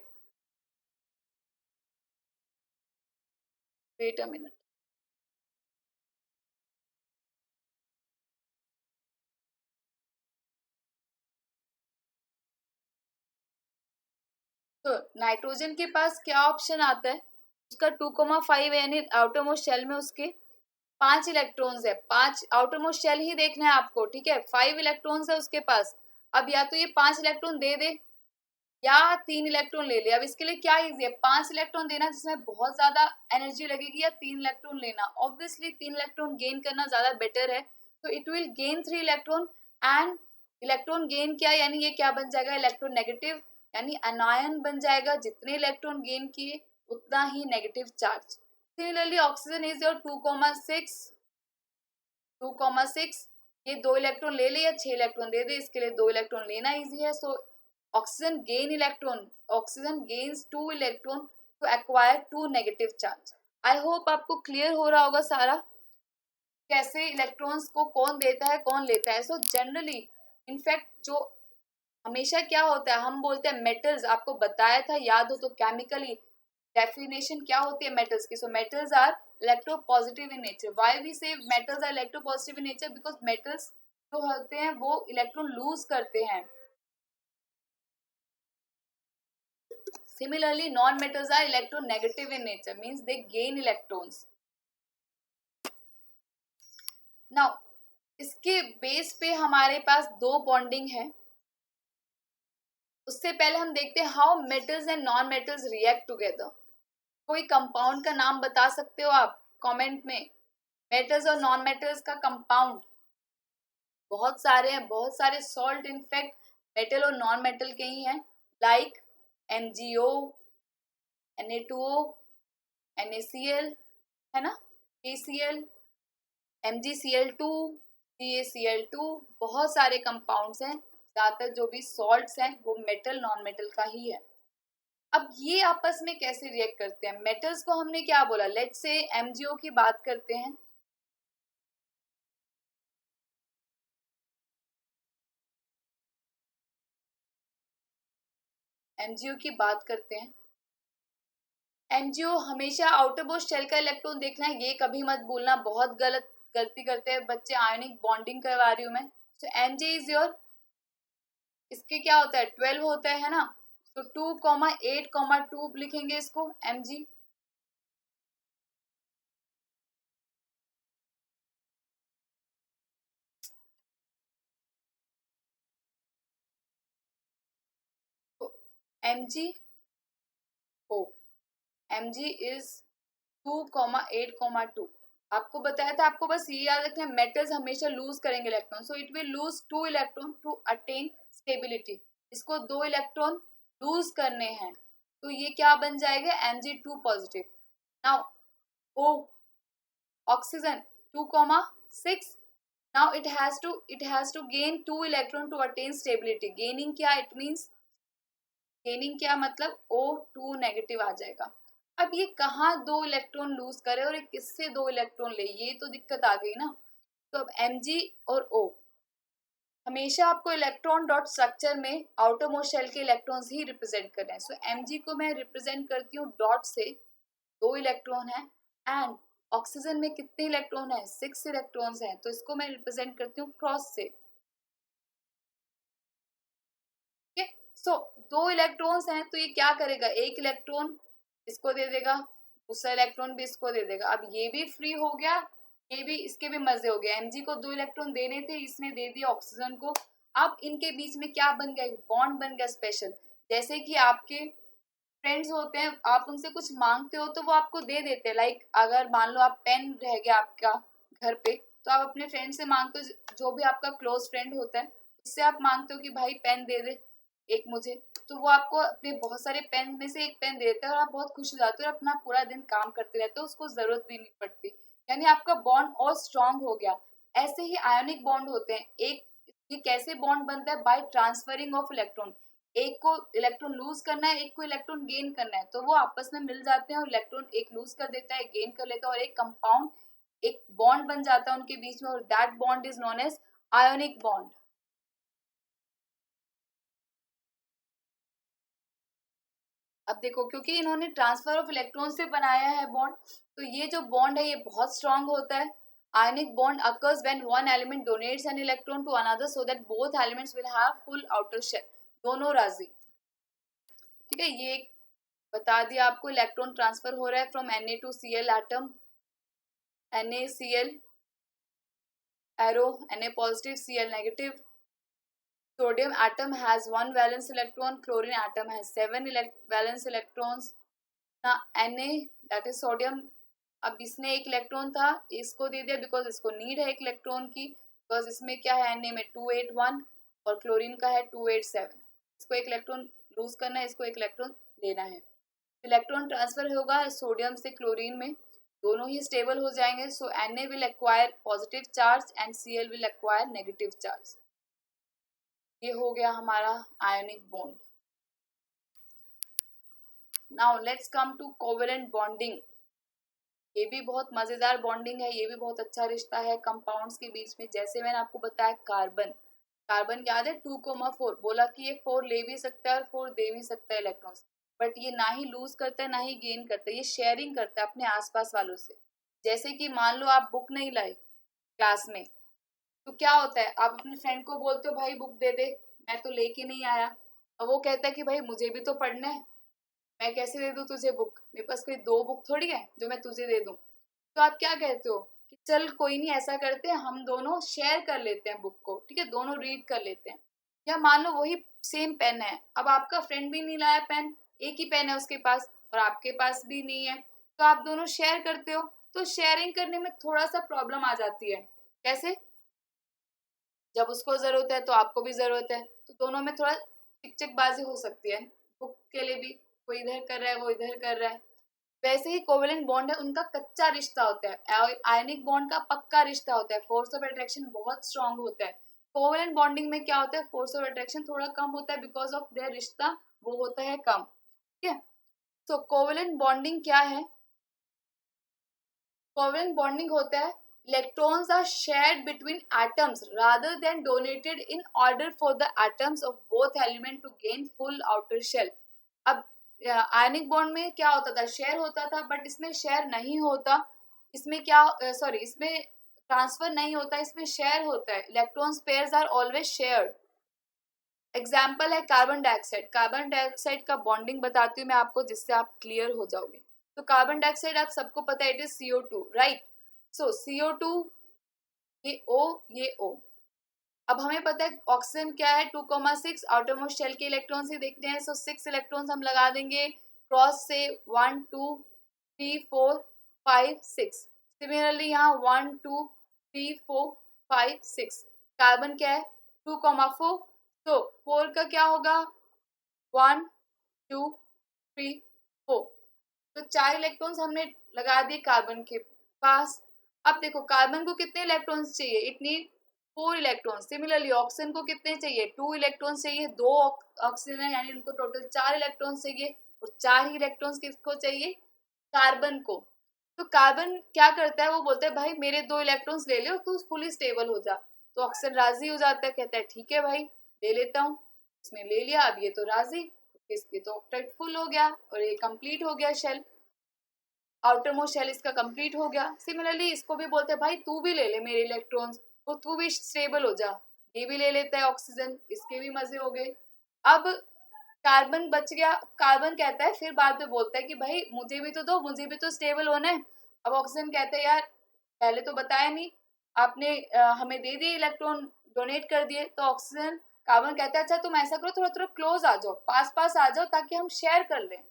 Speaker 1: Wait a minute. तो नाइट्रोजन के पास क्या ऑप्शन आता है, उसका 2,5 है, यानी आउटर मोस्ट शेल में उसके 5 इलेक्ट्रॉन्स है, 5 आउटर मोस्ट शेल ही देखना है आपको, ठीक है। 5 इलेक्ट्रॉन्स है उसके पास। अब या तो ये 5 इलेक्ट्रॉन दे दे या 3 इलेक्ट्रॉन ले ले। अब इसके लिए क्या इजी है, 5 इलेक्ट्रॉन देना जिसमें बहुत ज्यादा एनर्जी लगेगी, या 3 इलेक्ट्रॉन लेना। ऑब्वियसली 3 इलेक्ट्रॉन गेन करना ज्यादा बेटर है, तो it will gain 3 electron. And electron gain क्या, यानी ये क्या बन जाएगा, इलेक्ट्रॉन नेगेटिव, यानी अनायन बन जाएगा, जितने इलेक्ट्रॉन गेन किए उतना ही negative charge. Similarly oxygen is your 2,6, 2,6। ये 2 इलेक्ट्रॉन ले ले या 6 इलेक्ट्रॉन दे दे, इसके लिए 2 इलेक्ट्रॉन लेना इजी है। So oxygen gain electron, oxygen gains 2 electron to acquire 2 negative charge. I hope आपको क्लियर हो रहा होगा सारा, कैसे इलेक्ट्रॉन्स को कौन देता है कौन लेता है। सो जनरली इनफैक्ट जो हमेशा क्या होता है, हम बोलते हैं मेटल्स, आपको बताया था याद हो तो केमिकली डेफिनेशन क्या होती है मेटल्स की। So metals are electropositive in nature. Why we say metals are electropositive in nature, because metals जो होते हैं वो इलेक्ट्रॉन लूज करते हैं। Similarly, non-metals are electronegative in nature, means they gain electrons. Now, इसके बेस पे हमारे पास दो बॉन्डिंग है। उससे पहले हम देखते हैं how metals and non metals react together. कोई कंपाउंड का नाम बता सकते हो आप कमेंट में, मेटल्स और नॉन मेटल्स का कंपाउंड बहुत सारे हैं, बहुत सारे सॉल्ट इनफैक्ट मेटल और नॉन मेटल के ही हैं, लाइक MgO, Na2O, NaCl, है ना, KCl, MgCl2, CaCl2, बहुत सारे कंपाउंड्स हैं। ज्यादातर जो भी सॉल्ट्स हैं वो मेटल नॉन मेटल का ही है। अब ये आपस में कैसे रिएक्ट करते हैं, मेटल्स को हमने क्या बोला, लेट्स से MgO की बात करते हैं। MgO की बात करते हैं। MgO हमेशा आउटर मोस्ट शेल का इलेक्ट्रॉन देखना है, ये कभी मत भूलना, बहुत गलती करते हैं बच्चे। आयनिक बॉन्डिंग करवा रही हूँ मैं। सो Mg इज योर, इसके क्या होता है 12 होता है ना, तो 2,8,2 लिखेंगे इसको Mg। तो MgO, Mg इज 2,8,2। आपको बताया था, आपको बस ये याद रखना है मेटल्स हमेशा लूज करेंगे electron, so it will lose 2 electron to attain stability. इसको 2 इलेक्ट्रॉन लूज करने हैं, तो ये क्या बन जाएगा Mg2 positive. Now O, oxygen 2,6। Now it has to gain 2 electron to attain stability। Gaining क्या, इट मींस गेनिंग क्या मतलब O2 नेगेटिव आ जाएगा। अब ये कहाँ 2 इलेक्ट्रॉन लूज करे और ये किससे 2 इलेक्ट्रॉन ले, ये तो दिक्कत आ गई ना। तो अब Mg और O, हमेशा आपको इलेक्ट्रॉन डॉट स्ट्रक्चर में आउटरमोस्ट शेल के इलेक्ट्रॉन्स ही रिप्रेजेंट करना है। सो Mg को मैं रिप्रेजेंट करती हूँ डॉट से, 2 इलेक्ट्रॉन है, एंड ऑक्सीजन में कितने इलेक्ट्रॉन है, 6 इलेक्ट्रॉन्स हैं, तो इसको मैं रिप्रेजेंट करती हूँ क्रॉस से। ठीक है, सो 2 इलेक्ट्रॉन्स हैं तो ये क्या करेगा, एक इलेक्ट्रॉन इसको दे देगा, दूसरा इलेक्ट्रॉन भी इसको दे देगा। अब ये भी फ्री हो गया, ये भी, इसके भी मजे हो गए। Mg को 2 इलेक्ट्रॉन देने थे, इसने दे दिया ऑक्सीजन को। अब इनके बीच में क्या बन गया, बॉन्ड बन गया स्पेशल। जैसे कि आपके फ्रेंड्स होते हैं, आप उनसे कुछ मांगते हो तो वो आपको दे देते हैं। लाइक अगर मान लो आप पेन रह गया आपका घर पे, तो आप अपने फ्रेंड से मांगते हो, जो भी आपका क्लोज फ्रेंड होता है उससे आप मांगते हो कि भाई पेन दे दे एक मुझे, तो वो आपको अपने बहुत सारे पेन में से एक पेन दे देता है और आप बहुत खुश हो जाते हो और अपना पूरा दिन काम करते रहते हो, उसको जरूरत भी नहीं पड़ती। यानी आपका बॉन्ड और स्ट्रांग हो गया। ऐसे ही आयोनिक बॉन्ड होते हैं। एक, ये कैसे बॉन्ड बनता है, बाय ट्रांसफरिंग ऑफ इलेक्ट्रॉन। एक को इलेक्ट्रॉन लूज करना है, एक को इलेक्ट्रॉन गेन करना है, तो वो आपस में मिल जाते हैं और इलेक्ट्रॉन एक लूज कर देता है, गेन कर लेता है, और एक कंपाउंड, एक बॉन्ड बन जाता है उनके बीच में, और that bond is known as ionic bond. अब देखो, क्योंकि इन्होंने ट्रांसफर ऑफ इलेक्ट्रॉन से बनाया है बॉन्ड, तो ये जो बॉन्ड है ये बहुत स्ट्रांग होता है। Ionic bond occurs when one element donates an electron to another so that both elements will have full outer shell, दोनों राजी। ठीक है, ये बता दिया आपको। इलेक्ट्रॉन ट्रांसफर हो रहा है from Na to Cl atom, NaCl arrow, Na positive Cl negative. Sodium atom has 1 valence electron, chlorine atom has 7 valence electrons. Now Na, that is sodium, अब इसने एक इलेक्ट्रॉन था, इसको दे दिया बिकॉज इसको नीड है एक इलेक्ट्रॉन की, बिकॉज इसमें क्या है, Na में 281 और क्लोरीन का है 287। इसको एक इलेक्ट्रॉन लूज करना है, इसको एक इलेक्ट्रॉन लेना है। इलेक्ट्रॉन ट्रांसफर होगा सोडियम से क्लोरीन में, दोनों ही स्टेबल हो जाएंगे। So Na will acquire positive charge and Cl will acquire negative charge. ये हो गया हमारा ionic bond. Now let's come to covalent bonding. ये भी बहुत मजेदार बॉन्डिंग है, ये भी बहुत अच्छा रिश्ता है कंपाउंड्स के बीच में। जैसे मैंने आपको बताया कार्बन, कार्बन याद है 2,4 बोला कि ये 4 ले भी सकता है और 4 दे भी सकता है इलेक्ट्रॉन्स, बट ये ना ही लूज करता है ना ही गेन करता है, ये शेयरिंग करता है अपने आसपास वालों से। जैसे कि मान लो आप बुक नहीं लाए क्लास में, तो क्या होता है, आप अपने फ्रेंड को बोलते हो भाई बुक दे दे, मैं तो लेके नहीं आया। अब वो कहता है कि भाई मुझे भी तो पढ़ना है, मैं कैसे दे दूं तुझे बुक, मेरे पास कोई 2 बुक थोड़ी है जो मैं तुझे दे दूं। तो आप क्या कहते हो कि चल कोई नहीं, ऐसा करते हैं हम दोनों शेयर कर लेते हैं बुक को, ठीक है, दोनों रीड कर लेते हैं। या मान लो वही सेम पेन है, अब आपका फ्रेंड भी नहीं लाया पेन, एक ही पेन है उसके पास और आपके पास भी नहीं है, तो आप दोनों शेयर करते हो। तो शेयरिंग करने में थोड़ा सा प्रॉब्लम आ जाती है। कैसे, जब उसको जरूरत है तो आपको भी जरूरत है, तो दोनों में थोड़ा चिकचिकबाजी हो सकती है। बुक के लिए भी कोई इधर कर रहा है वो इधर कर रहा है। वैसे ही कोवेलेंट बॉन्ड है, उनका कच्चा रिश्ता होता है, आयनिक बॉन्ड का पक्का रिश्ता होता है। फोर्स ऑफ अट्रैक्शन बहुत स्ट्रांग होता है। कोवेलेंट बॉन्डिंग में क्या होता है, फोर्स ऑफ अट्रैक्शन थोड़ा कम होता है, बिकॉज ऑफ देयर रिश्ता वो होता है कम। ठीक है, तो कोवेलेंट बॉन्डिंग क्या है, कोवेलेंट बॉन्डिंग होता है electrons are shared between atoms rather than donated in order for the atoms of both element to gain full outer shell। अब आयनिक बॉन्ड में क्या होता था, शेयर होता था, बट इसमें शेयर नहीं होता। इसमें क्या, सॉरी, इसमें ट्रांसफर नहीं होता, इसमें शेयर होता है। Electrons pairs are always shared. Example है कार्बन डाइऑक्साइड। कार्बन डाइऑक्साइड का बॉन्डिंग बताती हूँ मैं आपको, जिससे आप क्लियर हो जाओगे। तो कार्बन डाइऑक्साइड आप सबको पता है, it is CO2, right. So CO2, ये O, ये O। अब हमें पता है ऑक्सीजन क्या है, 2,6। आउटरमोस्ट शेल के इलेक्ट्रॉन्स ही देखते हैं, सो 6 इलेक्ट्रॉन्स हम लगा देंगे क्रॉस से, 1 2 3 4 5 6। सिमिलरली यहाँ 1 2 3 4 5 6। कार्बन क्या है 2,4, तो 4 का क्या होगा 1 2 3 4। तो 4 इलेक्ट्रॉन्स हमने लगा दिए कार्बन के पास। अब देखो कार्बन को कितने इलेक्ट्रॉन्स चाहिए, it need 4 electrons. Similarly oxygen को कितने चाहिए, 2 इलेक्ट्रॉन्स चाहिए, 2 ऑक्सीजन है, यानी उनको टोटल 4 इलेक्ट्रॉन्स चाहिए, और 4 ही इलेक्ट्रॉन्स किसको चाहिए, कार्बन को। तो कार्बन क्या करता है, वो बोलता है भाई मेरे 2 इलेक्ट्रॉन्स ले लो, तू फुली स्टेबल हो जा। तो ऑक्सीजन राजी हो जाता है, कहता है ठीक है भाई ले लेता हूँ। इसने ले लिया, अब ये तो राजी, इसके तो ऑक्टेट फुल हो गया और ये कंप्लीट हो गया शेल, आउटर मोस्ट शेल इसका कंप्लीट हो गया। सिमिलरली इसको भी बोलते हैं भाई तू भी ले ले मेरे इलेक्ट्रॉन्स, तो तू भी स्टेबल हो जा, ये भी ले लेता है ऑक्सीजन, इसके भी मजे हो गए। अब कार्बन बच गया, कार्बन कहता है फिर बाद में बोलता है कि भाई मुझे भी तो दो, मुझे भी तो स्टेबल होना है। अब ऑक्सीजन कहते हैं यार पहले तो बताया नहीं आपने, हमें दे दिए इलेक्ट्रॉन, डोनेट कर दिए। तो ऑक्सीजन कार्बन कहता है अच्छा तुम ऐसा करो थोड़ा थोड़ा क्लोज आ जाओ, पास पास आ जाओ ताकि हम शेयर कर लें।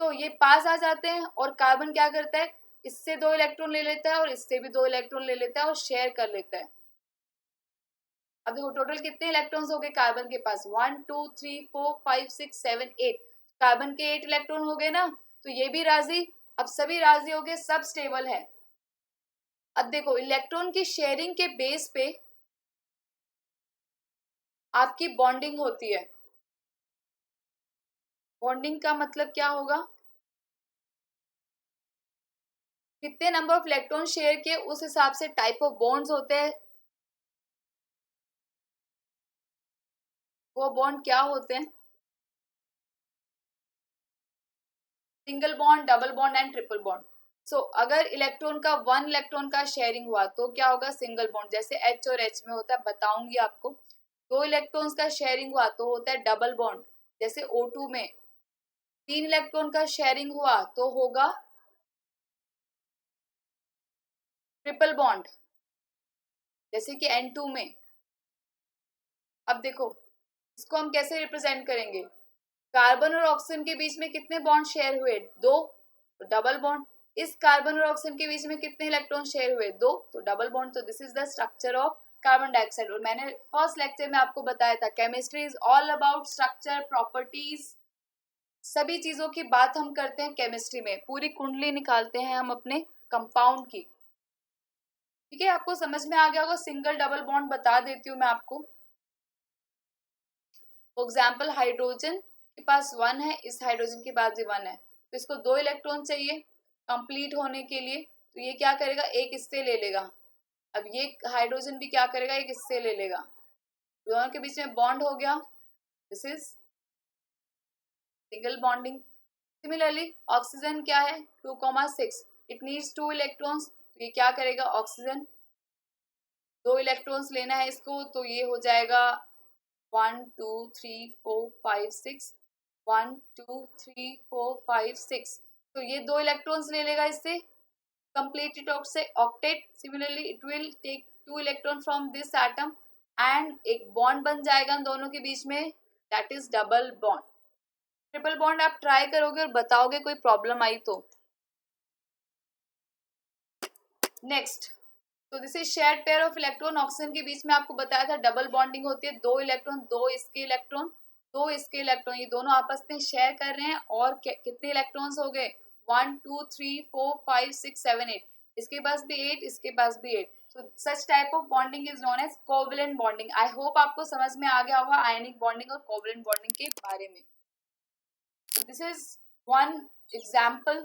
Speaker 1: तो ये पास आ जाते हैं और कार्बन क्या करता है, इससे 2 इलेक्ट्रॉन ले लेता है और इससे भी 2 इलेक्ट्रॉन ले लेता है और शेयर कर लेता है। अब देखो टोटल कितने इलेक्ट्रॉन्स हो गए कार्बन के पास, 1 2 3 4 5 6 7 8, कार्बन के 8 इलेक्ट्रॉन हो गए ना, तो ये भी राजी, अब सभी राजी हो गए, सब स्टेबल है। अब देखो इलेक्ट्रॉन की शेयरिंग के बेस पे आपकी बॉन्डिंग होती है। बॉन्डिंग का मतलब क्या होगा, कितने नंबर ऑफ इलेक्ट्रॉन शेयर किए उस हिसाब से टाइप ऑफ बॉन्ड्स होते हैं। वो बॉन्ड क्या होते हैं, single bond, double bond and triple bond. So अगर इलेक्ट्रॉन का 1 इलेक्ट्रॉन का शेयरिंग हुआ तो क्या होगा, सिंगल बॉन्ड, जैसे H और H में होता है, बताऊंगी आपको। 2 इलेक्ट्रॉन्स का शेयरिंग हुआ तो होता है डबल बॉन्ड, जैसे O2 में। 3 इलेक्ट्रॉन का शेयरिंग हुआ तो होगा ट्रिपल बॉन्ड, जैसे कि N2 में। अब देखो इसको हम कैसे रिप्रेजेंट करेंगे, कार्बन और ऑक्सीजन के बीच में कितने बॉन्ड शेयर हुए, 2, तो डबल बॉन्ड। इस कार्बन और ऑक्सीजन के बीच में कितने इलेक्ट्रॉन शेयर हुए, 2, तो डबल बॉन्ड। तो this is the structure of carbon dioxide. और मैंने फर्स्ट लेक्चर में आपको बताया था chemistry is all about structure, properties, सभी चीजों की बात हम करते हैं केमिस्ट्री में, पूरी कुंडली निकालते हैं हम अपने कंपाउंड की। ठीक है, आपको समझ में आ गया होगा। सिंगल डबल बॉन्ड बता देती हूँ मैं आपको। फॉर एग्जाम्पल हाइड्रोजन के पास 1 है, इस हाइड्रोजन के पास भी 1 है, तो इसको 2 इलेक्ट्रॉन चाहिए कंप्लीट होने के लिए। तो ये क्या करेगा, एक इससे ले लेगा। अब ये हाइड्रोजन भी क्या करेगा, एक इससे ले लेगा, दोनों के बीच में बॉन्ड हो गया, this is single bonding. Similarly oxygen क्या है, 2,6, इट नीड्स 2 इलेक्ट्रॉन्स, तो ये क्या करेगा ऑक्सीजन, 2 इलेक्ट्रॉन्स लेना है इसको, तो ये हो जाएगा 1 2 3 4 5 6, 1 2 3 4 5 6, तो ये 2 इलेक्ट्रॉन्स ले लेगा इससे, complete it octet. Similarly it will take 2 electron from this atom and एक बॉन्ड बन जाएगा इन दोनों के बीच में, that is double bond. Triple bond आप ट्राई करोगे और बताओगे कोई प्रॉब्लम आई तो। नेक्स्ट, तो this is shared pair of electron, oxygen के बीच में आपको बताया था डबल बॉन्डिंग होती है, 2 इलेक्ट्रॉन, 2 इसके इलेक्ट्रॉन, 2 इसके इलेक्ट्रॉन, ये दोनों आपस में शेयर कर रहे हैं। और कितने इलेक्ट्रॉन्स हो गए, 1 2 3 4 5 6 7 8, इसके पास भी 8, इसके पास भी 8। So such type of bonding is known as covalent bonding. I hope आपको समझ में आ गया होगा आयनिक बॉन्डिंग और कोवलेंट बॉन्डिंग के बारे में। So this is one example,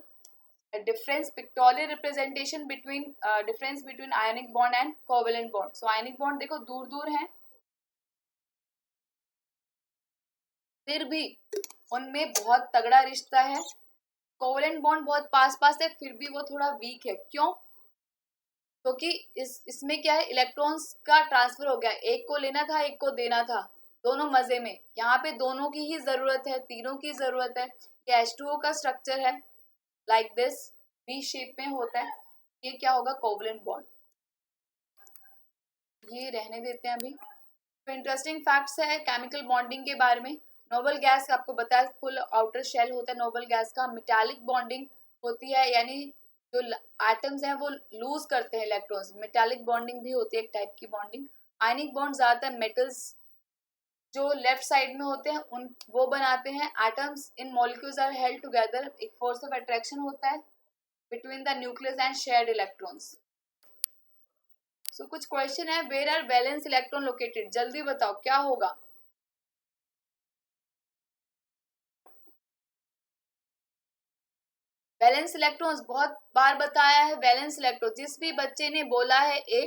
Speaker 1: a difference, pictorial representation between difference between ionic bond and covalent bond. So ionic bond देखो दूर दूर हैं, फिर भी उनमें बहुत तगड़ा रिश्ता है। कोवलेंट बॉन्ड बहुत पास पास है, फिर भी वो थोड़ा वीक है। क्यों, क्योंकि इसमें क्या है, इलेक्ट्रॉन्स का ट्रांसफर हो गया, एक को लेना था एक को देना था, दोनों मजे में। यहाँ पे दोनों की ही जरूरत है, तीनों की जरूरत है। ये H2O का स्ट्रक्चर है, लाइक दिस वी शेप में होता है। ये क्या होगा, कोवलेंट बॉन्ड। ये रहने देते हैं अभी। तो इंटरेस्टिंग फैक्ट्स है केमिकल बॉन्डिंग के बारे में। नोबल गैस आपको बताया फुल आउटर शेल होता है नोबल गैस का। मेटालिक बॉन्डिंग होती है, यानी जो एटम्स हैं वो लूज करते हैं इलेक्ट्रॉन्स, मेटालिक बॉन्डिंग भी होती है एक टाइप की बॉन्डिंग। आयनिक बॉन्ड ज्यादातर मेटल्स जो लेफ्ट साइड में होते हैं उन वो बनाते हैं। Atoms in molecules are held together, एक फोर्स ऑफ अट्रैक्शन होता है between the nucleus and shared electrons. So कुछ क्वेश्चन है, where are valence electron located, जल्दी बताओ क्या होगा। वैलेंस इलेक्ट्रॉन्स बहुत बार बताया है, वैलेंस इलेक्ट्रॉन जिस भी बच्चे ने बोला है ए,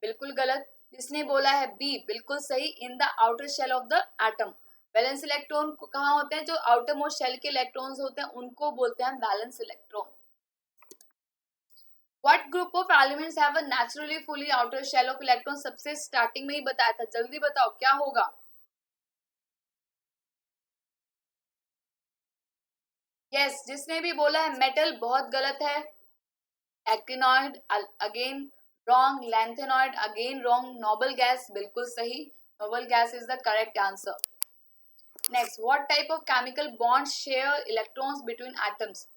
Speaker 1: बिल्कुल गलत। जिसने बोला है बी, बिल्कुल सही, in the outer shell of the atom. Valence electron कहाँ होते हैं? जो आउटर मोस्ट शेल के इलेक्ट्रॉन्स होते हैं उनको बोलते हैं valence electron. What group of elements have a naturally fully outer shell of electrons? सबसे स्टार्टिंग में ही बताया था, जल्दी बताओ क्या होगा? यस, जिसने भी बोला है मेटल, बहुत गलत है। Actinoid again wrong, lanthanoid again wrong, noble gas बिल्कुल सही, noble gas is the correct answer. Next, what type of chemical bonds share electrons between atoms?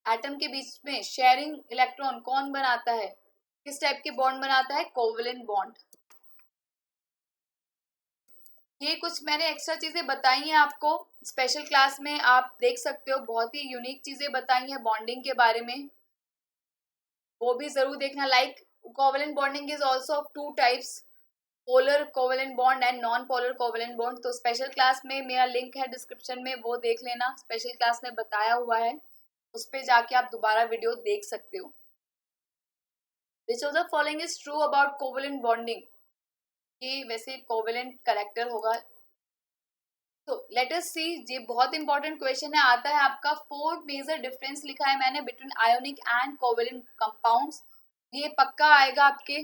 Speaker 1: Atom के बीच में शेयरिंग इलेक्ट्रॉन कौन बनाता है? किस टाइप के बॉन्ड बनाता है? Covalent bond. ये कुछ मैंने एक्स्ट्रा चीजें बताई हैं आपको, स्पेशल क्लास में आप देख सकते हो, बहुत ही यूनिक चीजें बताई हैं बॉन्डिंग के बारे में, वो भी जरूर देखना। Like covalent bonding is also of two types, polar covalent bond and non polar covalent bond. तो स्पेशल क्लास में मेरा लिंक है डिस्क्रिप्शन में, वो देख लेना, स्पेशल क्लास में बताया हुआ है, उस पर जाके आप दोबारा वीडियो देख सकते हो। Which of the following is true about covalent bonding? ये वैसे कोवलेंट करेक्टर होगा। तो लेट अस सी, ये बहुत इंपॉर्टेंट क्वेश्चन है, आता है आपका। 4 मेजर डिफरेंस लिखा है मैंने between ionic and covalent compounds, ये पक्का आएगा आपके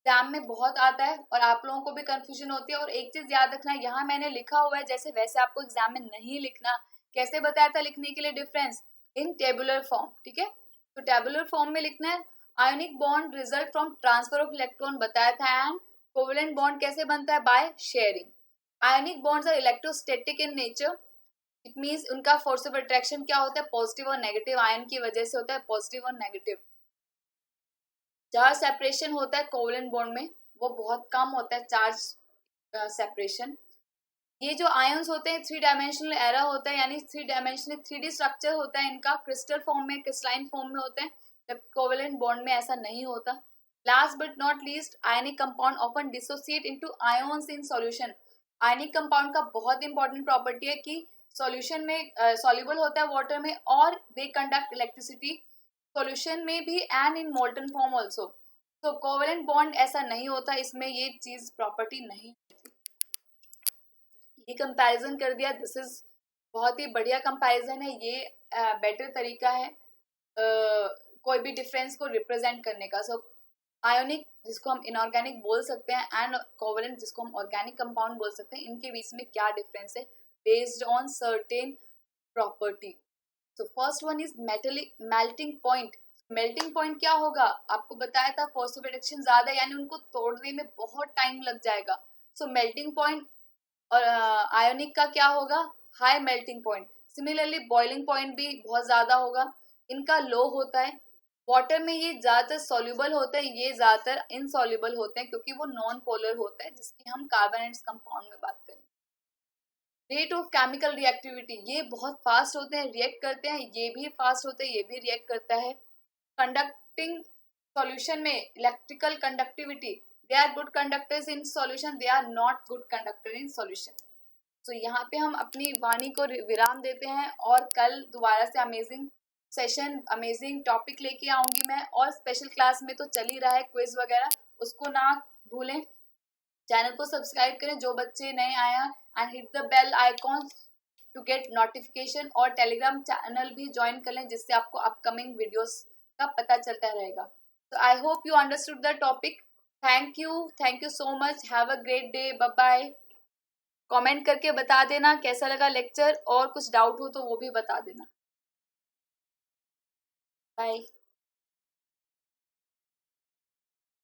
Speaker 1: एग्जाम में, बहुत आता है और आप लोगों को भी कंफ्यूजन होती है। और एक चीज याद रखना, यहाँ मैंने लिखा हुआ है जैसे वैसे आपको एग्जाम में नहीं लिखना। कैसे बताया था लिखने के लिए डिफरेंस? इन टेबुलर फॉर्म, ठीक है। तो टेबुलर फॉर्म में लिखना है। Ionic bond result from transfer of electron बताया था, एंड कोवलेंट बॉन्ड कैसे बनता है? By sharing. Ionic bonds are electrostatic in nature, it means उनका फोर्स ऑफ अट्रैक्शन क्या होता है? पॉजिटिव और नेगेटिव आयन की वजह से होता है, पॉजिटिव और नेगेटिव। चार्ज सेपरेशन होता है कोवलेंट बॉन्ड में, वो बहुत कम होता है चार्ज सेपरेशन। ये जो आयंस होते हैं 3 डायमेंशनल एरा होता है, यानी 3 डायमेंशनल 3D स्ट्रक्चर होता है इनका, क्रिस्टल फॉर्म में, क्रिस्टलाइन फॉर्म में होते हैं, जबकि कोवलेंट बॉन्ड में ऐसा नहीं होता। Last but not least, ionic compound often dissociate into ions in solution. Ionic compound का बहुत इंपॉर्टेंट प्रॉपर्टी है कि सॉल्यूशन में सॉल्युबल होता है वाटर में, और दे कंडक्ट इलेक्ट्रिसिटी सॉल्यूशन में भी and in molten form also. तो कोवलेंट बॉन्ड ऐसा नहीं होता, इसमें ये चीज प्रॉपर्टी नहीं। ये कंपैरिजन कर दिया, दिस इज बहुत ही बढ़िया कंपैरिजन है ये, बेटर तरीका है कोई भी डिफरेंस को रिप्रेजेंट करने का। सो आयोनिक जिसको हम इनऑर्गेनिक बोल सकते हैं एंड कोवलेंट जिसको हम ऑर्गेनिक कंपाउंड बोल सकते हैं, इनके बीच में क्या डिफरेंस है बेस्ड ऑन सर्टेन प्रॉपर्टी। तो first one is metallic melting point. Melting point क्या होगा? आपको बताया था फोर्स ऑफ एट्रैक्शन ज्यादा है, यानी उनको तोड़ने में बहुत टाइम लग जाएगा। सो मेल्टिंग पॉइंट। और आयोनिक का क्या होगा? High melting point. Similarly boiling point भी बहुत ज्यादा होगा, इनका लो होता है। वाटर में ये ज्यादातर सॉल्युबल होते हैं, ये ज्यादातर इनसॉल्युबल होते हैं क्योंकि वो नॉन पोलर होता है, जिसकी हम कार्बोनेट्स कंपाउंड में बात करें। रेट ऑफ केमिकल रिएक्टिविटी, ये बहुत फास्ट होते हैं, रिएक्ट करते हैं, ये भी फास्ट होते हैं, ये भी रिएक्ट करता है। कंडक्टिंग सॉल्यूशन में electrical conductivity, they are good conductors in solution, they are not good conductor in solution. तो यहाँ पे हम अपनी वाणी को विराम देते हैं, और कल दोबारा से अमेजिंग सेशन, अमेजिंग टॉपिक लेके आऊंगी मैं। और स्पेशल क्लास में तो चल ही रहा है क्विज वगैरह, उसको ना भूलें। चैनल को सब्सक्राइब करें जो बच्चे नए आए हैं, and hit the bell icon to get notification, और टेलीग्राम चैनल भी ज्वाइन कर लें जिससे आपको अपकमिंग वीडियोस का पता चलता रहेगा। तो I hope you understood the topic. Thank you so much, have a great day, bye bye. Comment करके बता देना कैसा लगा लेक्चर, और कुछ डाउट हो तो वो भी बता देना। बाय।